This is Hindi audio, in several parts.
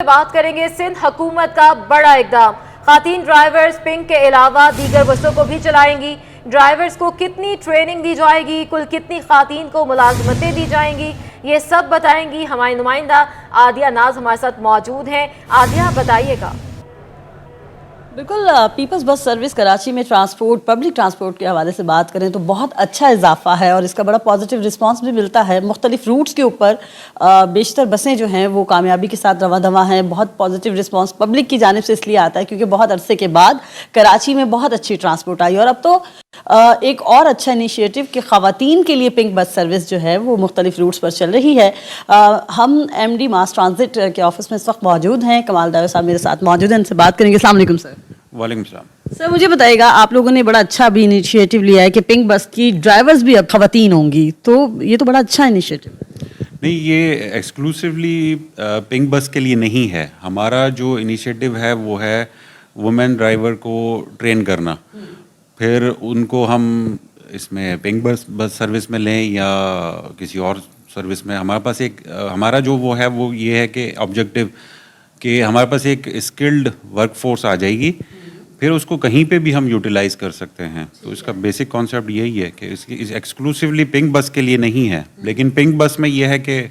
बात करेंगे सिंध हुकूमत का बड़ा इकदाम। खातीन ड्राइवर्स पिंक के अलावा दीगर बसों को भी चलाएंगी। ड्राइवर्स को कितनी ट्रेनिंग दी जाएगी, कुल कितनी खातीन को मुलाजमतें दी जाएंगी, ये सब बताएंगी हमारी नुमाइंदा आदिया नाज हमारे साथ मौजूद हैं। आदिया बताइएगा। बिल्कुल, पीपल्स बस सर्विस कराची में ट्रांसपोर्ट पब्लिक ट्रांसपोर्ट के हवाले से बात करें तो बहुत अच्छा इजाफा है और इसका बड़ा पॉजिटिव रिस्पांस भी मिलता है। मुख्तलिफ रूट्स के ऊपर बेशतर बसें जो हैं वो कामयाबी के साथ रवा दवा हैं। बहुत पॉजिटिव रिस्पांस पब्लिक की जानिब से इसलिए आता है क्योंकि बहुत अरसे के बाद कराची में बहुत अच्छी ट्रांसपोर्ट आई। और अब तो एक और अच्छा इनिशिएटिव कि ख़वातीन के लिए पिंक बस सर्विस जो है वो मुख्तलिफ रूट्स पर चल रही है। हम MD मास ट्रांजिट के ऑफिस में इस वक्त मौजूद हैं। कमाल दावे साहब मेरे साथ मौजूद हैं, इनसे बात करेंगे। अस्सलाम वालेकुम सर। वालेकुम सलाम। सर मुझे बताइएगा, आप लोगों ने बड़ा अच्छा भी इनिशिएटिव लिया है कि पिंक बस की ड्राइवर्स भी अब खवातीन होंगी, तो ये तो बड़ा अच्छा इनिशिएटिव है। नहीं, ये एक्सक्लूसिवली पिंक बस के लिए नहीं है। हमारा जो इनिशिएटिव है वो है वुमेन ड्राइवर को ट्रेन करना, फिर उनको हम इसमें पिंक बस सर्विस में लें या किसी और सर्विस में। हमारे पास एक हमारा जो वो है वो ये है कि ऑब्जेक्टिव कि हमारे पास एक स्किल्ड वर्कफोर्स आ जाएगी, फिर उसको कहीं पे भी हम यूटिलाइज कर सकते हैं। तो इसका बेसिक कॉन्सेप्ट यही है कि इसकी एक्सक्लूसिवली पिंक बस के लिए नहीं है, लेकिन पिंक बस में यह है कि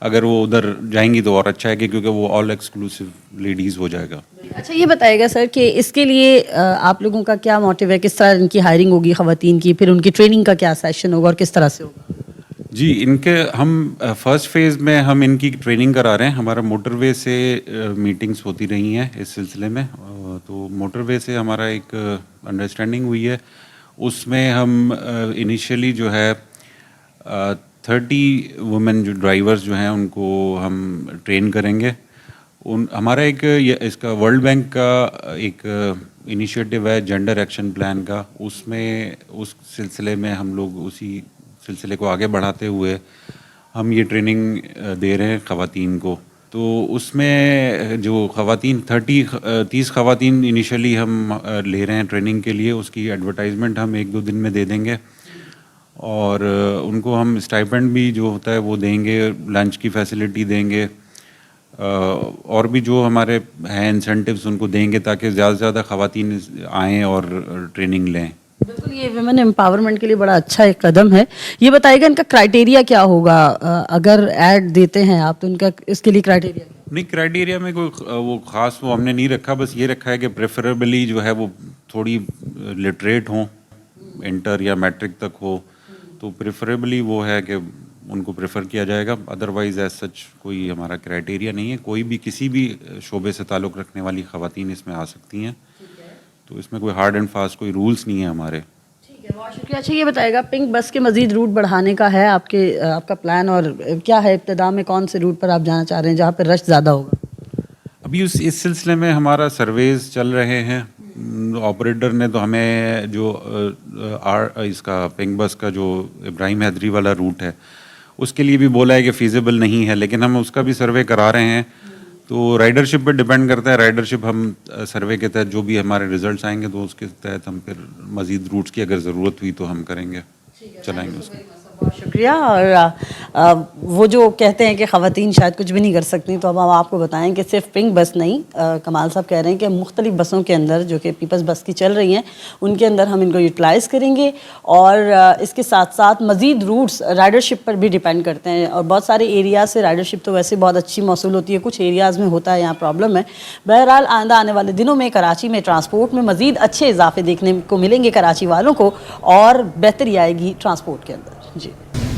अगर वो उधर जाएंगी तो और अच्छा है कि क्योंकि वो ऑल एक्सक्लूसिव लेडीज़ हो जाएगा। अच्छा, ये बताइएगा सर कि इसके लिए आप लोगों का क्या मोटिव है, किस तरह इनकी हायरिंग होगी खवातीन की, फिर उनकी ट्रेनिंग का क्या सेशन होगा और किस तरह से होगा? जी, इनके हम फर्स्ट फेज़ में हम इनकी ट्रेनिंग करा रहे हैं। हमारा मोटरवे से मीटिंग्स होती रही हैं इस सिलसिले में। तो मोटरवे से हमारा एक अंडरस्टैंडिंग हुई है, उसमें हम इनिशियली जो है 30 वुमेन जो ड्राइवर्स जो हैं उनको हम ट्रेन करेंगे। हमारा एक इसका वर्ल्ड बैंक का एक इनिशिएटिव है जेंडर एक्शन प्लान का, उसमें उस सिलसिले में हम लोग उसी सिलसिले को आगे बढ़ाते हुए हम ये ट्रेनिंग दे रहे हैं ख़वातीन को। तो उसमें जो ख़वातीन 30 ख़वातीन इनिशियली हम ले रहे हैं ट्रेनिंग के लिए, उसकी एडवर्टाइजमेंट हम 1-2 दिन में दे देंगे और उनको हम स्टाइपेंड भी जो होता है वो देंगे, लंच की फैसिलिटी देंगे और भी जो हमारे हैं इंसेंटिव्स उनको देंगे ताकि ज़्यादा से ज़्यादा ख़वातीन आएँ और ट्रेनिंग लें। बिल्कुल, ये वुमेन एम्पावरमेंट के लिए बड़ा अच्छा एक कदम है। ये बताइएगा इनका क्राइटेरिया क्या होगा, अगर ऐड देते हैं आप तो इनका इसके लिए क्राइटेरिया? नहीं, क्राइटेरिया में कोई वो ख़ास वो हमने नहीं रखा, बस ये रखा है कि प्रेफरेबली जो है वो थोड़ी लिटरेट हों, इंटर या मैट्रिक तक हो, तो प्रेफरेबली वो है कि उनको प्रेफर किया जाएगा। अदरवाइज एज सच कोई हमारा क्राइटेरिया नहीं है। कोई भी किसी भी शोबे से ताल्लुक़ रखने वाली ख़वातीन इसमें आ सकती हैं, तो इसमें कोई हार्ड एंड फास्ट कोई रूल्स नहीं है हमारे। ठीक है, बहुत शुक्रिया। अच्छा, ये बताएगा पिंक बस के मजीद रूट बढ़ाने का है आपका प्लान और क्या है? इब्तिदा में कौन से रूट पर आप जाना चाह रहे हैं जहाँ पर रश ज़्यादा होगा? अभी इस सिलसिले में हमारा सर्वेज चल रहे हैं। ऑपरेटर ने तो हमें जो इसका पिंक बस का जो इब्राहिम हैदरी वाला रूट है उसके लिए भी बोला है कि फ़ीज़िबल नहीं है, लेकिन हम उसका भी सर्वे करा रहे हैं। तो राइडरशिप पे डिपेंड करता है। राइडरशिप हम सर्वे के तहत जो भी हमारे रिजल्ट्स आएंगे तो उसके तहत हम फिर मज़ीद रूट्स की अगर ज़रूरत हुई तो हम करेंगे, चलाएंगे उसको। बहुत शुक्रिया। और वो जो कहते हैं कि ख़वातीन शायद कुछ भी नहीं कर सकती, तो अब हम आपको बताएं कि सिर्फ पिंक बस नहीं, कमाल साहब कह रहे हैं कि मुख्तलिफ बसों के अंदर जो कि पीपल्स बस की चल रही हैं उनके अंदर हम इनको यूटिलाइज़ करेंगे और इसके साथ साथ मज़ीद रूट्स राइडरशिप पर भी डिपेंड करते हैं। और बहुत सारे एरिया से राइडरशिप तो वैसे बहुत अच्छी मौसूल होती है, कुछ एरियाज़ में होता है यहाँ प्रॉब्लम है। बहरहाल आइंदा आने वाले दिनों में कराची में ट्रांसपोर्ट में मज़ीद अच्छे इजाफे देखने को मिलेंगे कराची वालों को और बेहतरी आएगी ट्रांसपोर्ट के अंदर। जी,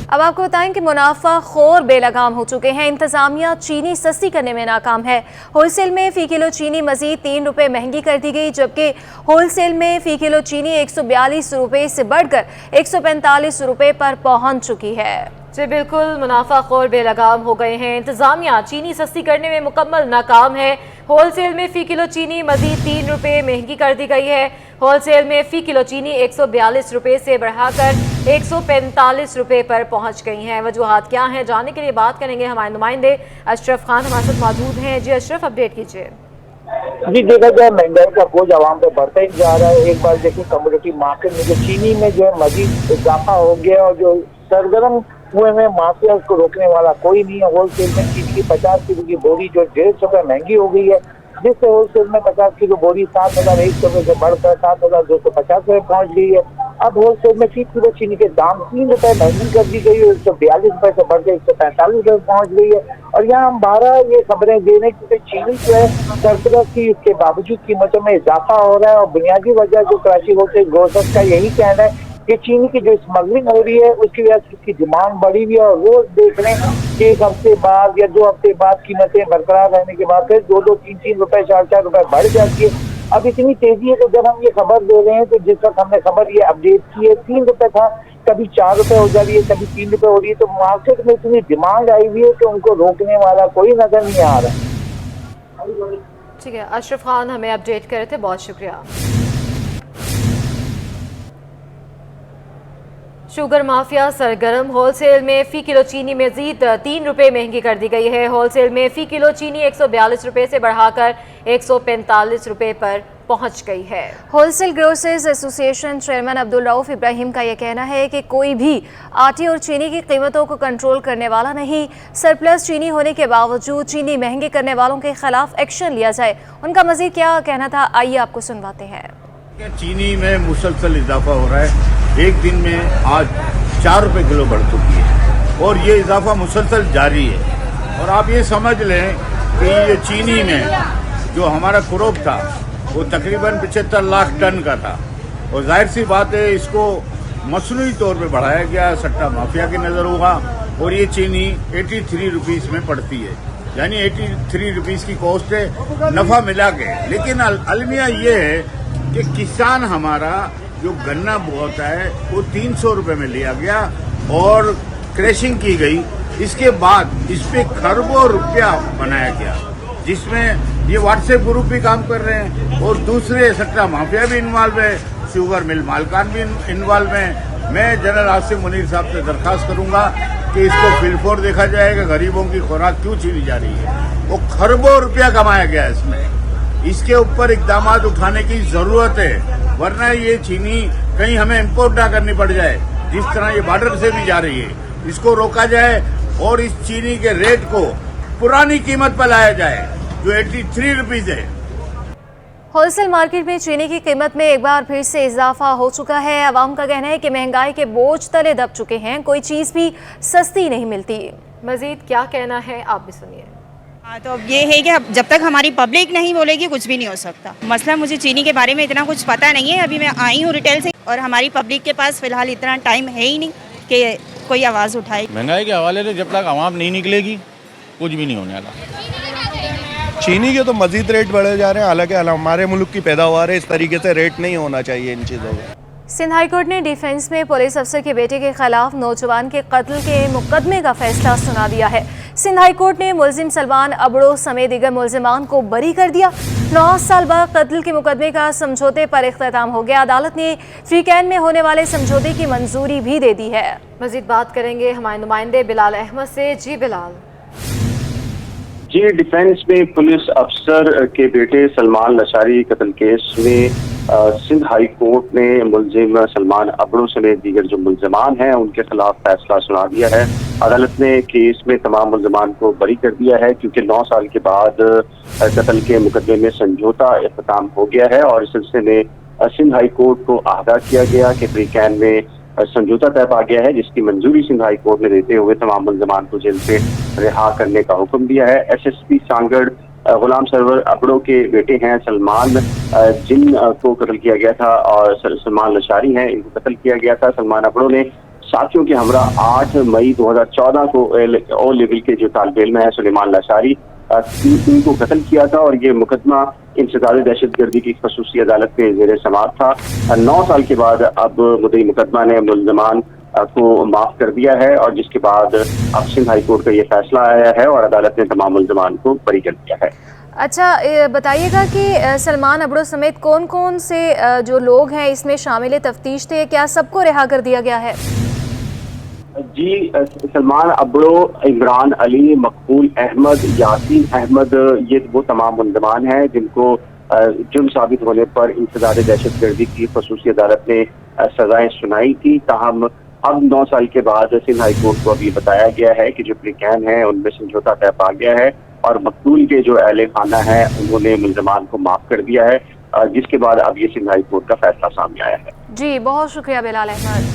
अब आपको बताएं कि मुनाफा खोर बेलगाम हो चुके हैं। इंतजामिया चीनी सस्ती करने में नाकाम है। होलसेल में फ़ी किलो चीनी मजीद 3 रुपये महंगी कर दी गई, जबकि होलसेल में फ़ी किलो चीनी 142 रुपये से बढ़कर 145 रुपये पर पहुंच चुकी है। जी बिल्कुल, मुनाफा खोर बेलगाम हो गए हैं। इंतजामिया चीनी सस्ती करने में मुकम्मल नाकाम है। होलसेल में फ़ी किलो चीनी मजीद 3 रुपये महंगी कर दी गई है। होलसेल में फ़ी किलो चीनी 142 रुपये से बढ़ाकर 145 रुपये पर पहुंच गई हैं। वजूहात क्या हैं, जानने के लिए बात करेंगे हमारे नुमाइंदे अशरफ खान हमारे साथ मौजूद हैं। जी अशरफ, अपडेट कीजिए। जी, देखा जाए महंगाई का बोझ आवाम पे बढ़ता ही जा रहा है। एक बार देखिए कमोडिटी मार्केट में जो चीनी में जो है मजीद इजाफा हो गया और जो सरगर्म कुएं में माफिया उसको रोकने वाला कोई नहीं है। होलसेल में चीनी की 50 किलो की बोरी जो 150 रुपए महंगी हो गई है, जिससे होलसेल में 50 किलो बोरी 7,100 रुपए से बढ़कर 7,250 रुपए पहुंच गई है। अब होलसेल में 30 किलो चीनी के दाम 3 रुपए महंगी कर दी गई है, 142 रुपए से बढ़कर 145 रुपए पहुंच गई है। और यहाँ हम 12 ये खबरें दे रहे हैं कि चीनी जो है सरप्लस की, इसके बावजूद कीमतों में इजाफा हो रहा है। और बुनियादी वजह जो कराची होलसेल ग्रोसर्स का यही कहना है कि चीनी की जो स्मगलिंग हो रही है उसकी वजह से इसकी डिमांड बढ़ी हुई है। और रोज देख रहे हैं कि 1 हफ्ते बाद या 2 हफ्ते बाद कीमतें बरकरार रहने के बाद फिर 2-2, 3-3 रुपए, 4-4 रुपए बढ़ जाती है। अब इतनी तेजी है कि जब हम ये खबर दे रहे हैं तो जिस वक्त हमने खबर ये अपडेट की है 3 रुपए था, कभी 4 रुपए हो जा रही है, कभी 3 रुपए हो रही है। तो मार्केट में इतनी डिमांड आई हुई है कि उनको रोकने वाला कोई नजर नहीं आ रहा। ठीक है, अशरफ खान हमें अपडेट कर रहे थे, बहुत शुक्रिया। शुगर माफिया सरगर्म, होलसेल में फी किलो चीनी मजीद 3 रुपए महंगी कर दी गई है। होलसेल में फी किलो चीनी 142 रुपए से बढ़ाकर 145 रुपए पर पहुंच गई है। Wholesale grocers association chairman Abdul Rauf Ibrahim का यह कहना है कि कोई भी आटे और चीनी की कीमतों को कंट्रोल करने वाला नहीं। सरप्लस चीनी होने के बावजूद चीनी महंगी करने वालों के खिलाफ एक्शन लिया जाए। उनका मजीद क्या कहना था, आइए आपको सुनवाते हैं। चीनी में मुसलसल इजाफा हो रहा है। एक दिन में आज 4 रुपए किलो बढ़ चुकी है और ये इजाफा मुसलसल जारी है। और आप ये समझ लें कि ये चीनी में जो हमारा क्रॉप था वो तकरीबन 75 लाख टन का था और जाहिर सी बात है इसको मसनूई तौर पे बढ़ाया गया, सट्टा माफिया की नज़र होगा। और ये चीनी 83 रुपीज़ में पड़ती है, यानी 83 रुपीज़ की कॉस्ट है नफ़ा मिला के। लेकिन अलमिया ये है कि किसान हमारा जो गन्ना बोता है वो 300 रुपए में लिया गया और क्रैशिंग की गई। इसके बाद इस पे खरबों रुपया बनाया गया, जिसमें ये व्हाट्सएप ग्रुप भी काम कर रहे हैं और दूसरे सट्टा माफिया भी इन्वॉल्व है, शुगर मिल मालकान भी इन्वॉल्व है। मैं जनरल आसिफ मुनीर साहब से दरखास्त करूंगा कि इसको फिलफोर देखा जाएगा, गरीबों की खुराक क्यों छीनी जा रही है। वो खरबों रुपया कमाया गया इसमें, इसके ऊपर इकदाम उठाने की जरूरत है, वरना ये चीनी कहीं हमें इम्पोर्ट ना करनी पड़ जाए। जिस तरह ये बॉर्डर से भी जा रही है, इसको रोका जाए और इस चीनी के रेट को पुरानी कीमत पर लाया जाए जो 83 रुपीज है। होलसेल मार्केट में चीनी की कीमत में एक बार फिर से इजाफा हो चुका है। अवाम का कहना है कि महंगाई के बोझ तले दब चुके हैं, कोई चीज़ भी सस्ती नहीं मिलती। मजीद क्या कहना है आप भी सुनिए। हाँ, तो अब ये है कि जब तक हमारी पब्लिक नहीं बोलेगी कुछ भी नहीं हो सकता। मसला मुझे चीनी के बारे में इतना कुछ पता नहीं है, अभी मैं आई हूँ रिटेल से और हमारी पब्लिक के पास फिलहाल इतना टाइम है ही नहीं कि कोई आवाज़ उठाए। महंगाई के हवाले से जब तक आवाम नहीं निकलेगी कुछ भी नहीं होने वाला। चीनी के तो मजीद रेट बढ़े जा रहे हैं, हालांकि हमारे मुल्क की पैदावार है, इस तरीके से रेट नहीं होना चाहिए इन चीज़ों का। सिंध हाई कोर्ट ने डिफेंस में पुलिस अफसर के बेटे के खिलाफ नौजवान के कत्ल के मुकदमे का फैसला सुना दिया है। सिंध हाई कोर्ट ने मुलजिम सलमान अबड़ो समेत दीगर मुलजिमान को बरी कर दिया। 9 साल बाद कत्ल के मुकदमे का समझौते पर इख्तिताम हो गया। अदालत ने फ्रीकैन में होने वाले समझौते की मंजूरी भी दे दी है। मजीद बात करेंगे हमारे नुमाइंदे बिलाल अहमद से। जी बिलाल। जी, डिफेंस में पुलिस अफसर के बेटे सलमान लशारी कत्ल केस में सिंध हाई कोर्ट ने मुलजिम सलमान अबड़ो समेत दीगर जो मुलजमान हैं उनके खिलाफ फैसला सुना दिया है। अदालत ने केस में तमाम मुलजमान को बरी कर दिया है क्योंकि 9 साल के बाद कत्ल के मुकदमे में समझौता इख्तिताम हो गया है और इस सिलसिले में सिंध हाई कोर्ट को आगाह किया गया कि फ्रीकैन में समझौता तय पा गया है, जिसकी मंजूरी सिंध हाई कोर्ट ने देते हुए तमाम मुलजमान को जेल से रिहा करने का हुक्म दिया है। SSP सांगड़ गुलाम सरवर अबड़ो के बेटे हैं सलमान, जिन को कत्ल किया गया था और सलमान लशारी हैं, इनको कत्ल किया गया था। सलमान अबड़ो ने साथियों के हमरा 8 मई 2014 को ओ लेवल के जो तालिब इल्म है सुलेमान लशारी को कत्ल किया था और ये मुकदमा इंसदाद दहशतगर्दी की खसूसी अदालत में जेर समाअत था। 9 साल के बाद अब मुद्दई मुकदमा ने मुलजमान को माफ कर दिया है और जिसके बाद अब सिंध हाई कोर्ट का ये फैसला आया है और अदालत ने तमाम मुलजमान को बरी कर दिया है। अच्छा, बताइएगा कि सलमान अबड़ो समेत कौन कौन से जो लोग हैं इसमें शामिल तफ्तीश थे, क्या सबको रिहा कर दिया गया है? जी, सलमान अबड़ो, इमरान अली, मकबूल अहमद, यासीन अहमद, ये वो तमाम मुलजमान हैं जिनको जुर्म साबित होने पर इंसदाद दहशतगर्दी की खसूसी अदालत ने सजाएं सुनाई थी। ताहम अब 9 साल के बाद सिंध हाई कोर्ट को अभी बताया गया है कि जो प्लिकैन है उनमें समझौता तय पा गया है और मकतूल के जो अहले खाना है उन्होंने मुल्ज़मान को माफ कर दिया है, जिसके बाद अब ये सिंध हाई कोर्ट का फैसला सामने आया है। जी बहुत शुक्रिया Bilal Ahmad.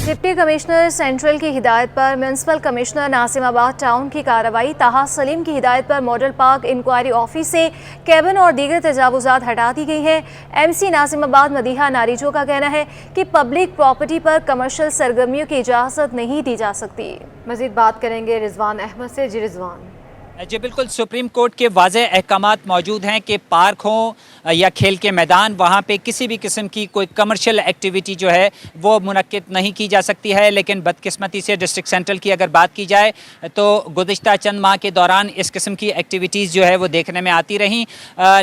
Deputy commissioner central की हिदायत पर म्यूनसिपल कमिश्नर नासिमाबाद टाउन की कार्रवाई। ताहा सलीम की हिदायत पर मॉडल पार्क इंक्वायरी ऑफिस से केबिन और दीगर तजावुजात हटा दी गई हैं। MC नासिमाबाद मदीहा नारिजो का कहना है कि पब्लिक प्रॉपर्टी पर कमर्शियल सरगर्मियों की इजाज़त नहीं दी जा सकती। मज़ीद बात करेंगे रिजवान अहमद से। जी रिजवान। जी बिल्कुल, सुप्रीम कोर्ट के वाज़े अहकामात मौजूद हैं कि पार्क हों या खेल के मैदान, वहाँ पे किसी भी किस्म की कोई कमर्शियल एक्टिविटी जो है वो मुनक्किद नहीं की जा सकती है। लेकिन बदकिस्मती से डिस्ट्रिक्ट सेंट्रल की अगर बात की जाए तो गुज़िश्ता चंद माह के दौरान इस किस्म की एक्टिविटीज़ जो है वो देखने में आती रहीं।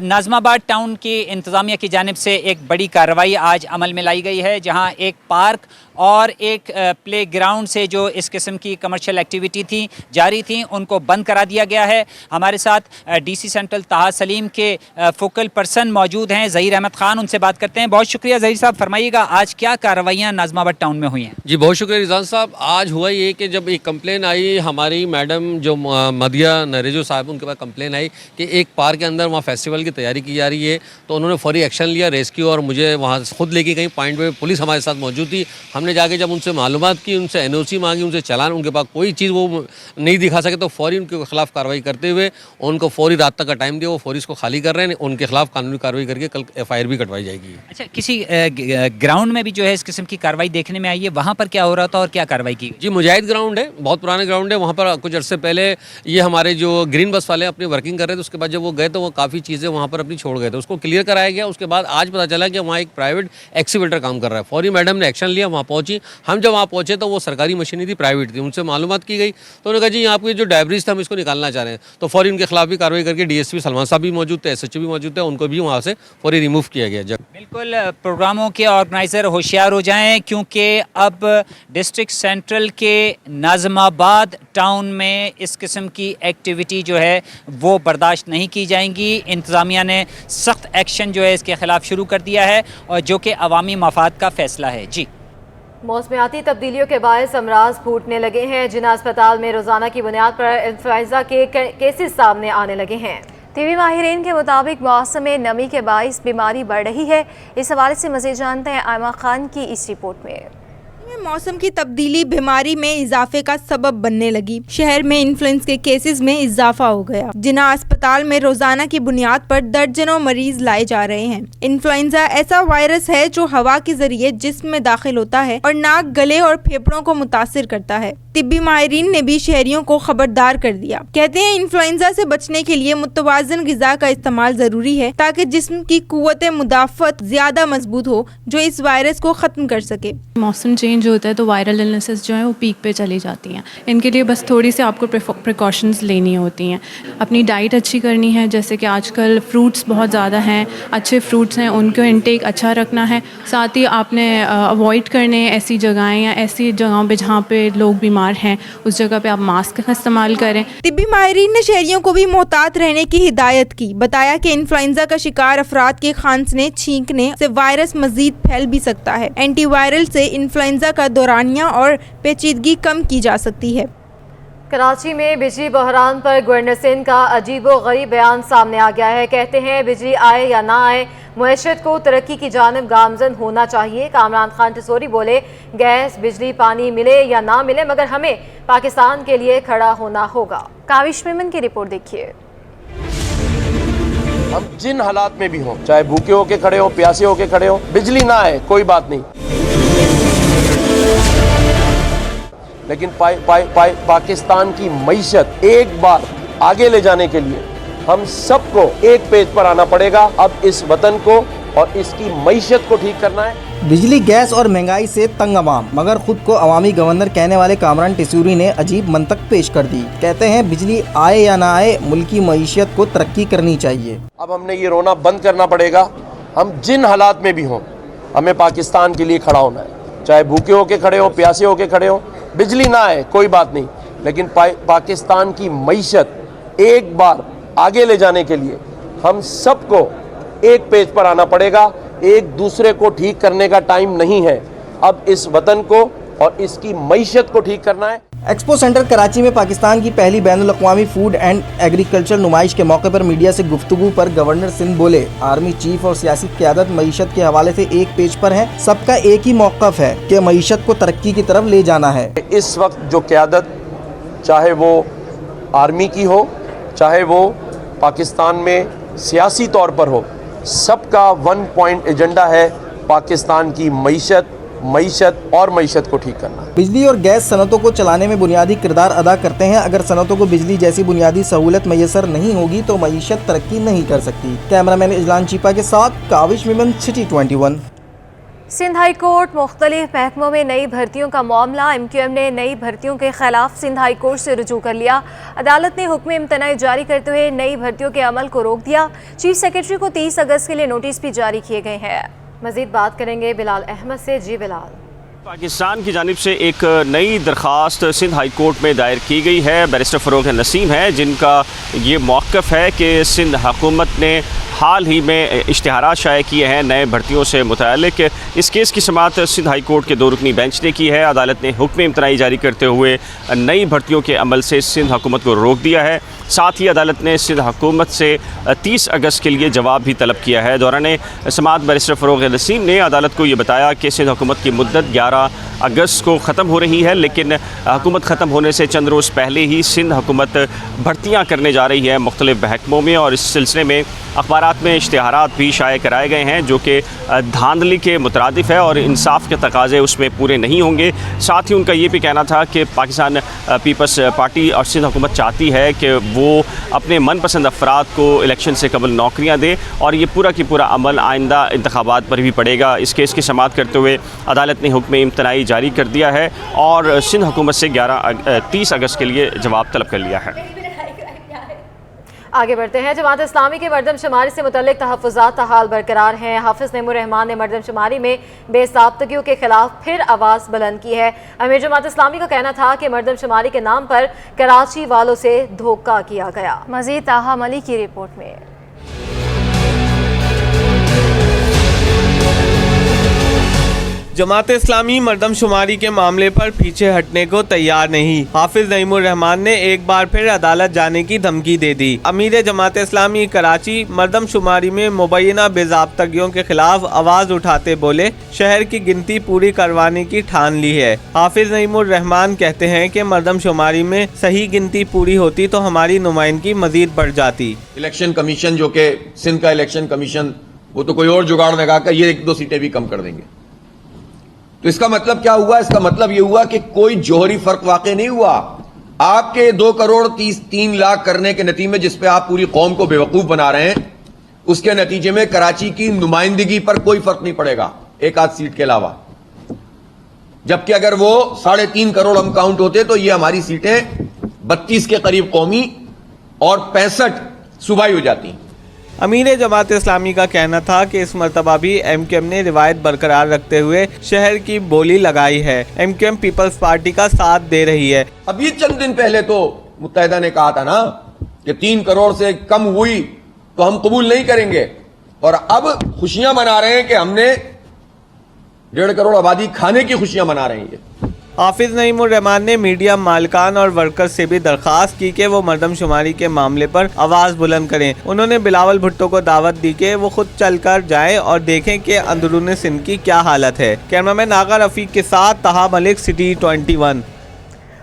नाज़िमाबाद टाउन की इंतज़ामिया की जानिब से एक बड़ी कार्रवाई आज अमल में लाई गई है, जहाँ एक पार्क और एक प्ले ग्राउंड से जो इस किस्म की कमर्शियल एक्टिविटी थी जारी थी उनको बंद करा दिया गया है। हमारे साथ DC सेंट्रल ताहा सलीम के फोकल पर्सन मौजूद हैं, ज़हीर अहमद ख़ान, उनसे बात करते हैं। बहुत शुक्रिया ज़हीर साहब, फरमाइएगा आज क्या कार्रवाइयाँ नाज़िमाबाद टाउन में हुई हैं? जी बहुत शुक्रिया रिजवान साहब। आज हुआ ये कि जब एक कंप्लेन आई हमारी मैडम जो मदिया नरेजो साहब, उनके पास कंप्लेन आई कि एक पार्क के अंदर वहाँ फेस्टिवल की तैयारी की जा रही है, तो उन्होंने फौरी एक्शन लिया, रेस्क्यू, और मुझे वहाँ खुद लेके गई पॉइंट पे, पुलिस हमारे साथ मौजूद थी। हमने जाके जब उनसे मालूमात की, उनसे NOC मांगी, उनसे चालान, उनके पास कोई चीज़ वो नहीं दिखा सके, तो फौरी उनके खिलाफ कार्रवाई करते हुए उनको फौरी रात तक का टाइम दिया। वो फौरी इसको खाली कर रहे हैं, उनके खिलाफ कानूनी कार्रवाई करके कल FIR भी कटवाई जाएगी। अच्छा, किसी ग्राउंड में भी जो है इस किस्म की कार्रवाई देखने में आई है, वहाँ पर क्या हो रहा था और क्या कार्रवाई की? जी मुजाहिद ग्राउंड है, बहुत पुराना ग्राउंड है। वहाँ पर कुछ अर्से पहले ये हमारे जो ग्रीन बस वाले अपनी वर्किंग कर रहे थे, उसके बाद जब वो गए तो वो काफ़ी चीज़ें वहाँ पर अपनी छोड़ गए थे, उसको क्लियर कराया गया। उसके बाद आज पता चला कि वहाँ एक प्राइवेट एक्सीवेटर काम कर रहा है। फौरी मैडम ने एक्शन लिया, वहाँ पहुँची। हम जब वहाँ पहुँचे तो वो सरकारी मशीनरी थी, प्राइवेट थी। उनसे मालूमात की गई तो उन्होंने कहा जी आपके जो डायब्रीज था हम इसको निकालना चाह रहे हैं, तो फौरी उनके खिलाफ भी कार्रवाई करके DSP सलमान साहब भी मौजूद थे, SHO भी मौजूद थे, उनको भी वहाँ से फौरी रिमूव किया गया। जब बिल्कुल प्रोग्रामों के ऑर्गेनाइज़र होशियार हो जाएं, क्योंकि अब डिस्ट्रिक्ट सेंट्रल के नाज़िमाबाद टाउन में इस किस्म की एक्टिविटी जो है वो बर्दाश्त नहीं की जाएंगी। इंतज़ामिया ने सख्त एक्शन जो है इसके ख़िलाफ़ शुरू कर दिया है, और जो कि अवामी मफाद का फ़ैसला है। जी, मौसमियाती तब्दीलियों के बायस अमराज फूटने लगे हैं। जिना अस्पताल में रोज़ाना की बुनियाद पर इन्फ्लुएंजा के केसेस सामने आने लगे हैं। टीबी माहिरीन के मुताबिक मौसम में नमी के बायस बीमारी बढ़ रही है। इस हवाले से मज़ीद जानते हैं आयमा खान की इस रिपोर्ट में। मौसम की तब्दीली बीमारी में इजाफे का सबब बनने लगी। शहर में इन्फ्लुएंजा के केसेस में इजाफा हो गया। जिना अस्पताल में रोजाना की बुनियाद पर दर्जनों मरीज लाए जा रहे हैं। इन्फ्लुएंजा ऐसा वायरस है जो हवा के जरिए जिस्म में दाखिल होता है और नाक, गले और फेफड़ों को मुतासिर करता है। तिब्बी माहिरीन ने भी शहरियों को खबरदार कर दिया। कहते हैं इन्फ्लुएंजा से बचने के लिए मुतवाज़न ग़िज़ा का इस्तेमाल जरूरी है, ताकि जिस्म की कुव्वत मुदाफ़त ज्यादा मजबूत हो, जो इस वायरस को खत्म कर सके। मौसम चेंज होता है तो वायरल इलनेसेस जो है वो पीक पे चली जाती हैं। इनके लिए बस थोड़ी सी आपको प्रिकॉशंस लेनी होती हैं। अपनी डाइट अच्छी करनी है, जैसे कि आजकल फ्रूट्स बहुत ज़्यादा हैं, अच्छे फ्रूट्स हैं, उनको इनटेक अच्छा रखना है। साथ ही आपने अवॉइड करने ऐसी जगहें या ऐसी जगहों पे जहाँ पे लोग बीमार हैं, उस जगह पे आप मास्क का इस्तेमाल करें। तिब्बी माहिरीन ने शहरियों को भी मोहतात रहने की हिदायत की। बताया कि इन्फ्लुएंजा का शिकार अफराद के खांसने, छींकने से वायरस मजीद फैल भी सकता है। एंटीवायरल से इन्फ्लुएंजा का दौरानिया और पेचीदगी कम की जा सकती है। कराची में बिजली बहरान पर गवर्नर सिंध का अजीबोगरीब बयान सामने आ गया है। कहते हैं बिजली आए या ना आए, मुआशरत को तरक्की की जानिब गामजन होना चाहिए। कामरान खान टिसोरी बोले, गैस, बिजली, पानी मिले या ना मिले, मगर हमें पाकिस्तान के लिए खड़ा होना होगा। काविश मेमन की रिपोर्ट देखिए। हम जिन हालात में भी हों, चाहे भूखे होके खड़े हों, प्यासे होके खड़े हों, बिजली ना आए कोई बात नहीं, लेकिन पाकिस्तान की मईशत एक बार आगे ले जाने के लिए हम सबको एक पेज पर आना पड़ेगा। अब इस वतन को और इसकी मईशत को ठीक करना है। बिजली, गैस और महंगाई से तंग अवाम, मगर खुद को अवामी गवर्नर कहने वाले कामरान टिसोरी ने अजीब मंतक पेश कर दी। कहते हैं बिजली आए या ना आए, मुल्की मईशत को तरक्की करनी चाहिए। अब हमने ये रोना बंद करना पड़ेगा। हम जिन हालात में भी हों, हमें पाकिस्तान के लिए खड़ा होना है। चाहे भूखे होके खड़े हों, प्यासे होके खड़े हों, बिजली ना आए कोई बात नहीं, लेकिन पाकिस्तान की मईशत एक बार आगे ले जाने के लिए हम सबको एक पेज पर आना पड़ेगा। एक दूसरे को ठीक करने का टाइम नहीं है, अब इस वतन को और इसकी मईशत को ठीक करना है। एक्सपो सेंटर कराची में पाकिस्तान की पहली बैनुल-अक़वामी फूड एंड एग्रीकल्चर नुमाइश के मौके पर मीडिया से गुफ्तगू पर गवर्नर सिंध बोले, आर्मी चीफ और सियासी क़यादत मईशत के हवाले से एक पेज पर है। सबका एक ही मौक़िफ़ है कि मईशत को तरक्की की तरफ ले जाना है। इस वक्त जो क़यादत, चाहे वो आर्मी की हो, चाहे वो पाकिस्तान में सियासी तौर पर हो, सबका वन पॉइंट एजेंडा है पाकिस्तान की मईशत और मईशत को ठीक करना। बिजली और गैस सनतों को चलाने में बुनियादी किरदार अदा करते हैं। अगर सनतों को बिजली जैसी बुनियादी सहूलत मैसर नहीं होगी तो मईशत तरक्की नहीं कर सकती। कैमरामैन इजलान चीपा के साथ Kaavish मिमन, city 21। Sindh high court मुख्तलिफ महकमों में नई भर्तियों का मामला। MQM ने नई भर्तियों के खिलाफ सिंध हाई कोर्ट से रुजू कर लिया। अदालत ने हुक्म इम्तनाई जारी करते हुए नई भर्तियों के अमल को रोक दिया। चीफ सेक्रेटरी को 30 अगस्त के लिए नोटिस भी जारी किए गए हैं। मजीद बात करेंगे बिलाल अहमद से। जी बिलाल। पाकिस्तान की जानिब से एक नई दरख्वास्त सिंध हाई कोर्ट में दायर की गई है। बैरिस्टर फ़रोग़ नसीम है जिनका ये मौक़िफ़ है कि सिंध हुकूमत ने हाल ही में इश्तिहारात शाये किए हैं नए भर्तियों से मुतालिक। इस केस की समाअत सिंध हाई कोर्ट के 2 रुकनी बेंच ने की है। अदालत ने हुक्म इम्तनाई जारी करते हुए नई भर्तियों के अमल से सिंध हुकूमत को रोक दिया है। साथ ही अदालत ने सिंध हुकूमत से 30 अगस्त के लिए जवाब भी तलब किया है। दौरान समाअत बैरिस्टर फ़रोग़ नसीम ने अदालत को ये बताया कि सिंध हुकूमत की मुद्दत 11 अगस्त को ख़त्म हो रही है, लेकिन हुकूमत ख़त्म होने से चंद रोज़ पहले ही सिंध हुकूमत भर्तियाँ करने जा रही है मुख्तलिफ महकमों में। और इस सिलसिले में अखबारात में इश्तिहारात भी शाये कराए गए हैं जो कि धांधली के मुतरादिफ है और इंसाफ के तकाज़े उसमें पूरे नहीं होंगे। साथ ही उनका ये भी कहना था कि पाकिस्तान पीपल्स पार्टी और सिंध हुकूमत चाहती है कि वो अपने मनपसंद अफराद को इलेक्शन से कबल नौकरियाँ दे और ये पूरा की पूरा अमल आइंदा इंतखाबात पर भी पड़ेगा। इस केस की समाअत करते हुए अदालत ने हुक्म इम्तनाई जारी कर दिया है और सिंध हुकूमत से 30 अगस्त के लिए जवाब तलब कर लिया है। आगे बढ़ते हैं। जमात इस्लामी के मरदमशुमारी से मुतल्लिक तहफ़्फ़ुज़ात हाल बरकरार हैं। हाफिज़ नईमुर रहमान ने मरदमशुमारी में बेज़ाब्तगियों के खिलाफ फिर आवाज़ बुलंद की है। अमीर जमात इस्लामी का कहना था कि मरदमशुमारी के नाम पर कराची वालों से धोखा किया गया। मज़ीद ताहा मलिक की रिपोर्ट में। जमात इस्लामी मरदमशुमारी के मामले पर पीछे हटने को तैयार नहीं। हाफिज नईमुर रहमान ने एक बार फिर अदालत जाने की धमकी दे दी। अमीर जमात इस्लामी कराची मरदमशुमारी में मुबैना बेज़ाब्तगियों के खिलाफ आवाज़ उठाते बोले, शहर की गिनती पूरी करवाने की ठान ली है। हाफिज नईमुर रहमान कहते हैं कि मरदमशुमारी में सही गिनती पूरी होती तो हमारी नुमाइंदगी मजीद बढ़ जाती। इलेक्शन कमीशन जो कि सिंध का इलेक्शन कमीशन, वो तो कोई और जुगाड़ लगाकर ये 1-2 सीटें भी कम कर देंगे। तो इसका मतलब क्या हुआ? इसका मतलब यह हुआ कि कोई जोहरी फर्क वाकई नहीं हुआ। आपके 2 करोड़ 3 लाख करने के नतीजे में, जिस पे आप पूरी कौम को बेवकूफ बना रहे हैं, उसके नतीजे में कराची की नुमाइंदगी पर कोई फर्क नहीं पड़ेगा 1-8 सीट के अलावा। जबकि अगर वो 3.5 करोड़ हम काउंट होते तो ये हमारी सीटें 32 के करीब कौमी और 65 सूबाई हो जाती। अमीर जमात इस्लामी का कहना था कि इस मरतबा भी MQM ने रिवायत बरकरार रखते हुए शहर की बोली लगाई है। MQM पीपल्स पार्टी का साथ दे रही है। अभी चंद दिन पहले तो मुत्तहिदा ने कहा था ना कि 3 करोड़ से कम हुई तो हम कबूल नहीं करेंगे, और अब खुशियां मना रहे हैं कि हमने 1.5 करोड़ आबादी खाने की खुशियां मना रहे हैं। हाफिज नईमुर रहमान ने मीडिया मालिकान और वर्कर्स से भी दरख्वास्त की कि वो मरदमशुमारी के मामले पर आवाज़ बुलंद करें। उन्होंने बिलावल भुट्टो को दावत दी कि वो खुद चल कर जाएं और देखें कि अंदरूनी सिंध की क्या हालत है। कैमरामैन नागा रफ़ीक के साथ ताहा मलिक, सिटी 21।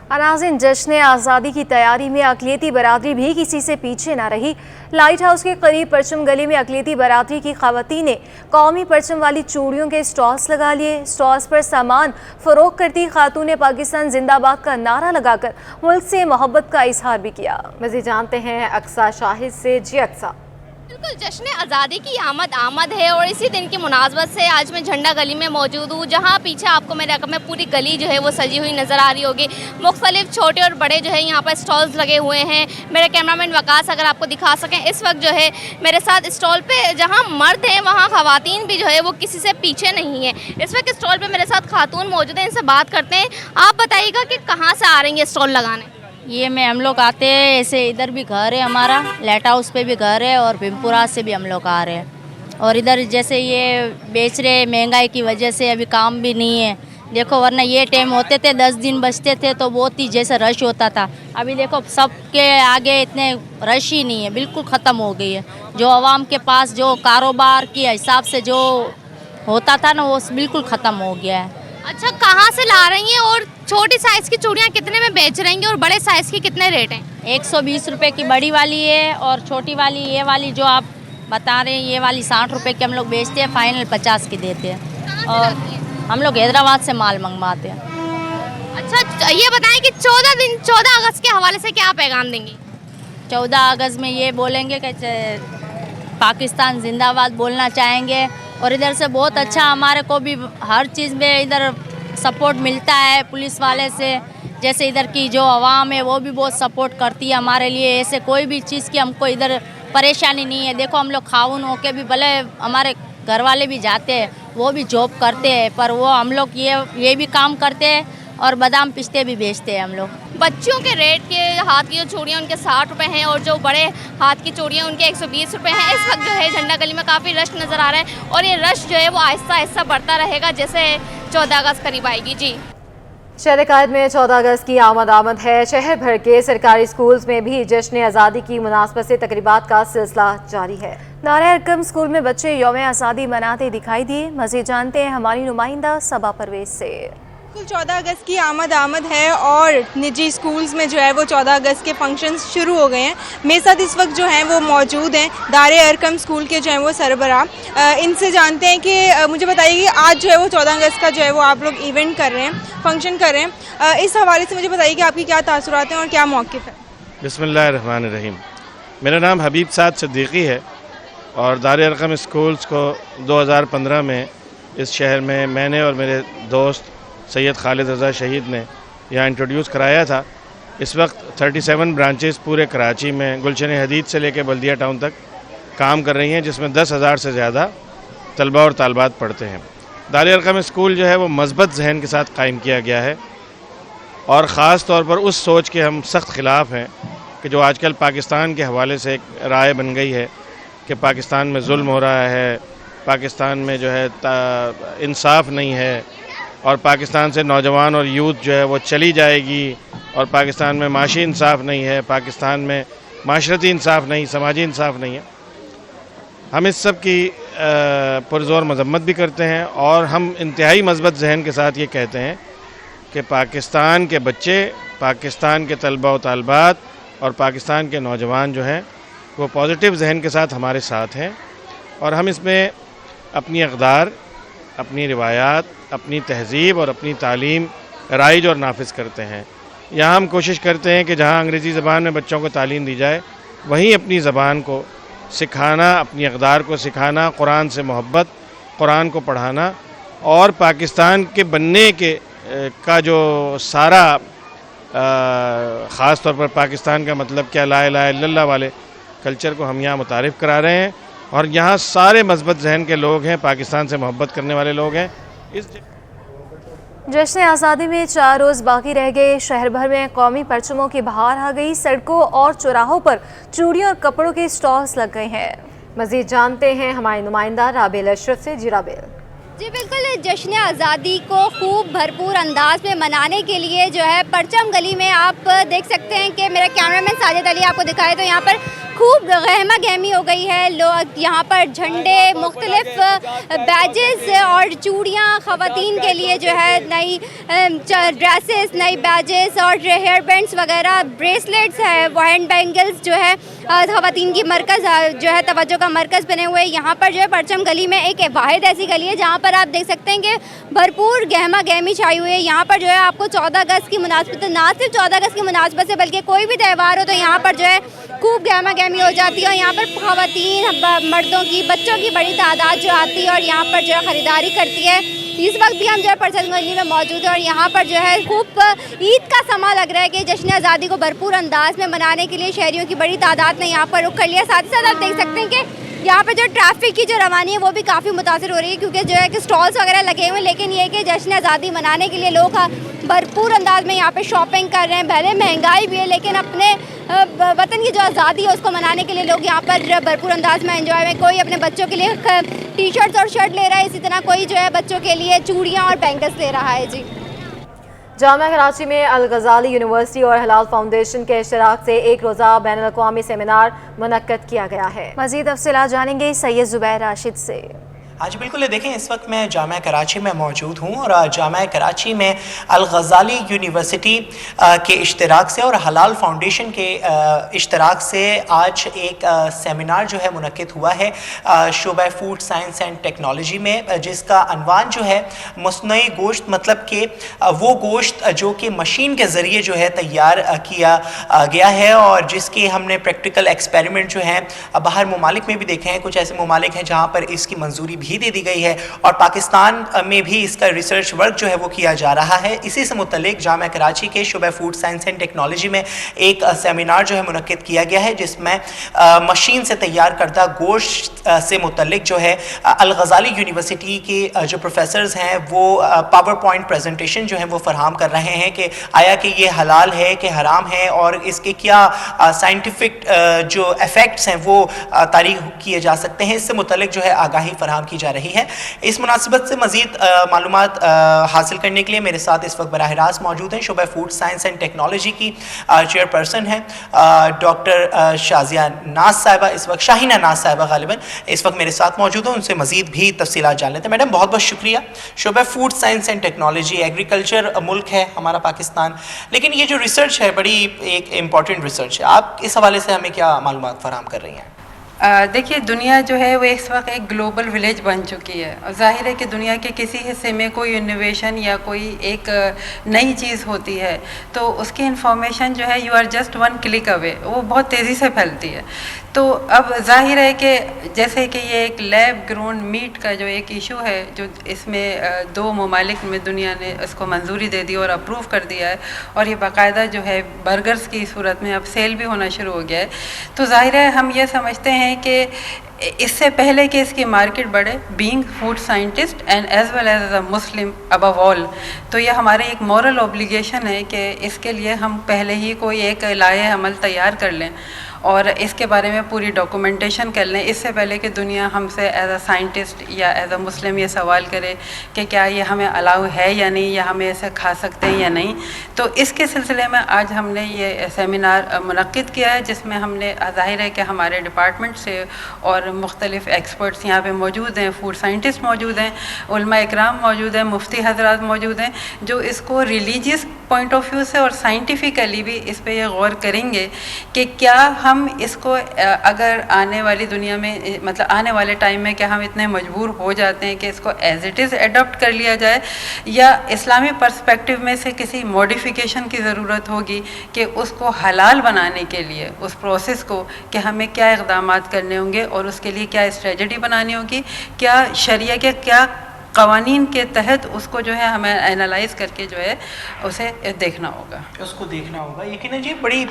अनाज़िन, जश्न आज़ादी की तैयारी में अक़लियती बरादरी भी किसी से पीछे ना रही। लाइट हाउस के करीब परचम गली में अक़लियती बरादरी की ख़वातीन ने कौमी परचम वाली चूड़ियों के स्टॉल्स लगा लिए। स्टॉल्स पर सामान फ़रोख्त करती खातून पाकिस्तान जिंदाबाद का नारा लगाकर मुल्क से मोहब्बत का इजहार भी किया। मज़ीद जानते हैं अक्सा शाहिद से। जी अक्सा। बिल्कुल, जश्न आज़ादी की आमद है और इसी दिन की मुनासबत से आज मैं झंडा गली में मौजूद हूँ, जहाँ पीछे आपको मेरे रकम में पूरी गली जो है वो सजी हुई नज़र आ रही होगी। मुख्तलिफ छोटे और बड़े जो है यहाँ पर स्टॉल्स लगे हुए हैं। मेरे कैमरामैन वकास अगर आपको दिखा सकें, इस वक्त जो है मेरे साथ स्टॉल पे जहाँ मर्द हैं वहाँ ख़वातीन भी जो है वो किसी से पीछे नहीं है। इस वक्त स्टॉल पर मेरे साथ खातून मौजूद हैं, इनसे बात करते हैं। आप बताइएगा कि कहाँ से आ रही हैं स्टॉल लगाने? ये में हम लोग आते हैं, ऐसे इधर भी घर है हमारा, लाइट हाउस पे भी घर है और भीमपुरा से भी हम लोग आ रहे हैं। और इधर जैसे ये बेच रहे, महंगाई की वजह से अभी काम भी नहीं है। देखो वरना ये टाइम होते थे 10 दिन बचते थे तो बहुत ही जैसे रश होता था। अभी देखो सबके आगे इतने रश ही नहीं है, बिल्कुल ख़त्म हो गई है। जो आवाम के पास जो कारोबार के हिसाब से जो होता था ना वो बिल्कुल ख़त्म हो गया है। अच्छा, कहाँ से ला रही हैं और छोटी साइज़ की चूड़ियाँ कितने में बेच रही हैं और बड़े साइज़ की कितने रेट हैं? 120 रुपये की बड़ी वाली है और छोटी वाली ये वाली जो आप बता रहे हैं ये वाली 60 रुपये की हम लोग बेचते हैं, फाइनल 50 की देते हैं। और हम लोग हैदराबाद से माल मंगवाते हैं। अच्छा, ये बताएं कि 14 अगस्त के हवाले से क्या पैगाम देंगी? 14 अगस्त में ये बोलेंगे कि पाकिस्तान जिंदाबाद बोलना चाहेंगे। और इधर से बहुत अच्छा हमारे को भी हर चीज़ में इधर सपोर्ट मिलता है पुलिस वाले से। जैसे इधर की जो आवाम है वो भी बहुत सपोर्ट करती है हमारे लिए। ऐसे कोई भी चीज़ की हमको इधर परेशानी नहीं है। देखो हम लोग खाउन होके भी भले हमारे घर वाले भी जाते हैं, वो भी जॉब करते हैं, पर वो हम लोग ये भी काम करते हैं और बादाम पिस्ते भी बेचते हैं हम लोग। बच्चियों के रेट के हाथ की जो चूड़ियाँ उनके 60 रुपये हैं और जो बड़े हाथ की चूड़ियाँ उनके 120 रुपये हैं। इस वक्त जो है झंडा गली में काफ़ी रश नज़र आ रहा है और ये रश जो है वो आहिस्ता आहिस्ता बढ़ता रहेगा जैसे 14 अगस्त करीब आएगी। जी, शहर कायद में 14 अगस्त की आमद है। शहर भर के सरकारी स्कूल्स में भी जश्न आज़ादी की मुनासबत से तकरीबात का सिलसिला जारी है। नारे अरकम स्कूल में बच्चे यौम आज़ादी मनाते दिखाई दिए। मज़ीद जानते हैं हमारी नुमाइंदा सबा परवेज से। 14 अगस्त की आमद है और निजी स्कूल्स में जो है वो 14 अगस्त के फंक्शंस शुरू हो गए हैं। मेरे साथ इस वक्त जो हैं वो मौजूद हैं दारे अरकम स्कूल के जो हैं वो सरबराह। इनसे जानते हैं कि मुझे बताइए कि आज जो है वो 14 अगस्त का जो है वो आप लोग इवेंट कर रहे हैं, फंक्शन कर रहे हैं। इस हवाले से मुझे बताइए कि आपकी क्या तासुरात हैं और क्या मौक़िफ़ है? बिस्मिल्लाहिर्रहमानिर्रहीम। मेरा नाम हबीब साद सिद्दीकी है और दारे अरकम स्कूल्स को 2015 में इस शहर में मैंने और मेरे दोस्त सैयद खालिद रज़ा शहीद ने यहाँ इंट्रोड्यूस कराया था। इस वक्त 37 ब्रांचेस पूरे कराची में गुलशन हदीद से लेकर बल्दिया टाउन तक काम कर रही हैं, जिसमें 10,000 से ज़्यादा तलबा और तालबात पढ़ते हैं। दारे अरकम स्कूल जो है वो मस्बत जहन के साथ कायम किया गया है और ख़ास तौर पर उस सोच के हम सख्त ख़िलाफ़ हैं कि जो आजकल पाकिस्तान के हवाले से एक राय बन गई है कि पाकिस्तान में जुल्म हो रहा है, पाकिस्तान में जो है इंसाफ नहीं है और पाकिस्तान से नौजवान और यूथ जो है वो चली जाएगी और पाकिस्तान में माशी इंसाफ नहीं है, पाकिस्तान में माशरती इंसाफ नहीं, समाजी इंसाफ नहीं है। हम इस सब की पुरज़ोर मजम्मत भी करते हैं और हम इंतहाई मस्बत जहन के साथ ये कहते हैं कि पाकिस्तान के बच्चे, पाकिस्तान के तलबा व तालबात और पाकिस्तान के नौजवान जो हैं वो पॉजिटिव जहन के साथ हमारे साथ हैं और हम इसमें अपनी अक़दार, अपनी रिवायात, अपनी तहज़ीब और अपनी तालीम राइज और नाफिज करते हैं। यहाँ हम कोशिश करते हैं कि जहाँ अंग्रेज़ी ज़बान में बच्चों को तालीम दी जाए वहीं अपनी ज़बान को सिखाना, अपनी अक़दार को सिखाना, कुरान से मोहब्बत, कुरान को पढ़ाना और पाकिस्तान के बनने के का जो सारा ख़ास तौर पर पाकिस्तान का मतलब क्या, ला इलाहा इल्लल्लाह वाले कल्चर को हम यहाँ मुतारिफ़ करा रहे हैं और यहाँ सारे मस्बत जहन के लोग हैं, पाकिस्तान से मोहब्बत करने वाले लोग हैं। जश्न आज़ादी में 4 रोज़ बाकी रह गए। शहर भर में कौमी परचमों की बहार आ गई। सड़कों और चौराहों पर चूड़ियों और कपड़ों के स्टॉल्स लग गए हैं। मज़ीद जानते हैं हमारे नुमाइंदा राबेल अशरफ से। जी राबेल। जी बिल्कुल, जश्न आज़ादी को खूब भरपूर अंदाज में मनाने के लिए जो है परचम गली में आप देख सकते हैं कि मेरा कैमरामैन साजिद अली आपको दिखाए तो यहाँ पर खूब गहमा गहमी हो गई है। लोग यहाँ पर झंडे, मुख्तलिफ बैजेस और चूड़ियाँ, ख़वातीन के लिए जो है नई ड्रेसेस, नई बैजेस और हेयर बैंड्स वगैरह, ब्रेसलेट्स है, हैंड बैंगल्स जो है ख़वातीन की मरकज़ जो है तवज्जो का मरकज़ बने हुए। यहाँ पर जो है परचम गली में एक वाहिद ऐसी गली है जहाँ पर आप देख सकते हैं कि भरपूर गहमा गहमी छाई हुई है। यहाँ पर जो है आपको 14 अगस्त की मुनासबत, ना सिर्फ 14 अगस्त की मुनासबत से बल्कि कोई भी त्यौहार हो तो यहाँ पर जो है खूब गहमा गहमी हो जाती है और यहाँ पर ख़वातीन, मर्दों की, बच्चों की बड़ी तादाद जो आती है और यहाँ पर जो है ख़रीदारी करती है। इस वक्त भी हम जो है परचम गली में मौजूद है और यहाँ पर जो है खूब ईद का समा लग रहा है कि जश्न आज़ादी को भरपूर अंदाज में मनाने के लिए शहरियों की बड़ी तादाद ने यहाँ पर रुख कर लिया। साथ ही साथ आप देख सकते हैं कि यहाँ पे जो ट्रैफिक की जो रवानी है वो भी काफ़ी मुतासिर हो रही है, क्योंकि जो है कि स्टॉल्स वगैरह लगे हुए हैं, लेकिन ये कि जश्न आज़ादी मनाने के लिए लोग भरपूर अंदाज में यहाँ पे शॉपिंग कर रहे हैं। भले महंगाई भी है, लेकिन अपने वतन की जो आज़ादी है उसको मनाने के लिए लोग यहाँ पर भरपूर अंदाज में एंजॉय में, कोई अपने बच्चों के लिए टी शर्ट्स और शर्ट ले रहा है, इसी तरह कोई जो है बच्चों के लिए चूड़ियाँ और बैंगल्स ले रहा है। जी, जामिया कराची में अल गज़ाली यूनिवर्सिटी और हलाल फाउंडेशन के इश्तराक से एक रोज़ा बैनुल अक़वामी सेमिनार मुनक्कद किया गया है। मज़ीद तफ़सीलात जानेंगे सैयद ज़ुबैर राशिद से। आज बिल्कुल ये देखें, इस वक्त मैं जामिया कराची में मौजूद हूँ और जामिया कराची में अल गज़ाली यूनिवर्सिटी के इश्तराक से और हलाल फाउंडेशन के इश्तराक से आज एक सेमिनार जो है मुनक्किद हुआ है शोबा फूड साइंस एंड टेक्नोलॉजी में, जिसका अनवान जो है मुस्नई गोश्त, मतलब कि वो गोश्त जो कि मशीन के ज़रिए जो है तैयार किया गया है और जिसके हमने प्रैक्टिकल एक्सपेरिमेंट जो हैं बाहर ममालिक में भी देखे हैं। कुछ ऐसे ममालिक हैं जहाँ पर इसकी मंजूरी भी दे दी गई है और पाकिस्तान में भी इसका रिसर्च वर्क जो है वो किया जा रहा है। इसी से मुतल्लिक जामिया कराची के शोबा फूड साइंस एंड टेक्नोलॉजी में एक सेमिनार जो है मुनक्किद किया गया है, जिसमें मशीन से तैयार करदा गोश्त से मुतल्लिक जो है अल गज़ाली यूनिवर्सिटी के जो प्रोफेसर्स हैं वो पावर पॉइंट प्रेजेंटेशन जो है वो फराहम कर रहे हैं कि आया कि ये हलाल है कि हराम है और इसके क्या साइंटिफिक जो इफ़ेक्ट्स हैं वो तारीख किए जा सकते हैं। इससे मुतल्लिक जो है आगाही फराहम की जा रही है। इस मुनासिबत से मज़ीद मालूमात हासिल करने के लिए मेरे साथ इस वक्त बराह रास्त मौजूद हैं शोबा फूड साइंस एंड टेक्नोलॉजी की चेयरपर्सन हैं डॉक्टर शाजिया नाज साहिबा, इस वक्त शाहीना नाज साहिबा गालिबन इस वक्त मेरे साथ मौजूद हैं। उनसे मज़ीद भी तफसीलात जान लेते हैं। मैडम, बहुत बहुत शुक्रिया। शोबा food science and technology, agriculture मुल्क है हमारा पाकिस्तान, लेकिन ये जो रिसर्च है बड़ी एक इम्पॉर्टेंट रिसर्च है। आप इस हवाले से हमें क्या मालूमात फराहम कर रही हैं? देखिए, दुनिया जो है वो इस वक्त एक ग्लोबल विलेज बन चुकी है और जाहिर है कि दुनिया के किसी हिस्से में कोई इनोवेशन या कोई एक नई चीज़ होती है तो उसकी इंफॉर्मेशन जो है you are just one click away, वो बहुत तेज़ी से फैलती है। तो अब जाहिर है कि जैसे कि ये एक लैब ग्रोन मीट का जो एक इशू है, जो इसमें 2 ममालिक में दुनिया ने इसको मंजूरी दे दी और अप्रूव कर दिया है और ये बाकायदा जो है बर्गर्स की सूरत में अब सेल भी होना शुरू हो गया है। तो जाहिर है हम ये समझते हैं कि इससे पहले कि इसकी मार्केट बढ़े, being food scientist and as well as a Muslim above all, तो ये हमारे एक मॉरल ऑब्लिगेशन है कि इसके लिए हम पहले ही कोई एक लाए अमल तैयार कर लें और इसके बारे में पूरी डॉक्यूमेंटेशन कर लें, इससे पहले कि दुनिया हमसे एज अ साइंटिस्ट या एज अ मुस्लिम ये सवाल करे कि क्या ये हमें अलाउ है या नहीं, या हमें इसे खा सकते हैं या नहीं। तो इसके सिलसिले में आज हमने ये सेमिनार मुनक्किद किया है, जिसमें हमने ज़ाहिर है कि हमारे डिपार्टमेंट से और मुख्तलिफ एक्सपर्ट्स यहाँ पे मौजूद हैं, फूड साइंटिस्ट मौजूद हैं, उलमा इकराम मौजूद हैं, मुफ्ती हजरात मौजूद हैं, जो इसको रिलीजियस पॉइंट ऑफ व्यू से और साइंटिफिकली भी इस पर यह गौर करेंगे कि क्या हम इसको अगर आने वाली दुनिया में, मतलब आने वाले टाइम में क्या हम इतने मजबूर हो जाते हैं कि इसको एज इट इज़ एडॉप्ट कर लिया जाए, या इस्लामी पर्सपेक्टिव में से किसी मॉडिफिकेशन की ज़रूरत होगी कि उसको हलाल बनाने के लिए उस प्रोसेस को कि हमें क्या इक़दामात करने होंगे और उसके लिए क्या स्ट्रेटजी बनानी होगी, क्या शरिया के क्या कवानीन के तहत उसको जो है हमें एनालाइज करके जो है उसे देखना होगा, उसको देखना होगा। यकीनन जी बड़ी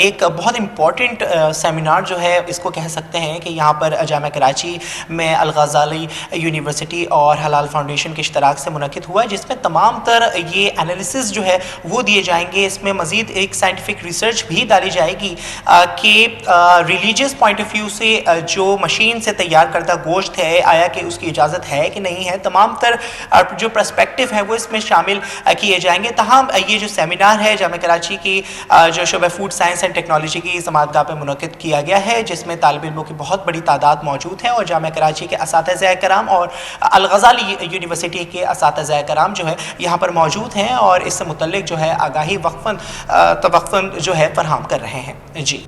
एक बहुत इम्पॉर्टेंट सेमिनार जो है इसको कह सकते हैं कि यहाँ पर जामिया कराची में अल गज़ाली यूनिवर्सिटी और हलाल फाउंडेशन के इश्तराक से मुनक्किद हुआ है, जिसमें तमाम तर ये एनालिसिस जो है वो दिए जाएंगे। इसमें मज़ीद एक साइंटिफिक रिसर्च भी डाली जाएगी कि रिलीजियस पॉइंट ऑफ व्यू से जो मशीन से तैयार करदा गोश्त है आया कि उसकी इजाज़त है कि नहीं है, तमाम तर जो पर्सपेक्टिव है वो इसमें शामिल किए जाएंगे। तमाम ये जो सेमिनार है जामिया कराची की जो शोबा फूड साइंस एंड टेक्नोलॉजी की समातगाह पे मुनक्किद किया गया है, जिसमें तालिब इल्मों की बहुत बड़ी तादाद मौजूद है और जामिया कराची के असातिज़ाए कराम और अल गज़ाली यूनिवर्सिटी के असातिज़ाए कराम जो है यहाँ पर मौजूद हैं और इससे मुतल्लिक जो है आगाही वक्फ़न तवक्फ़न जो है फराहम कर रहे हैं। जी।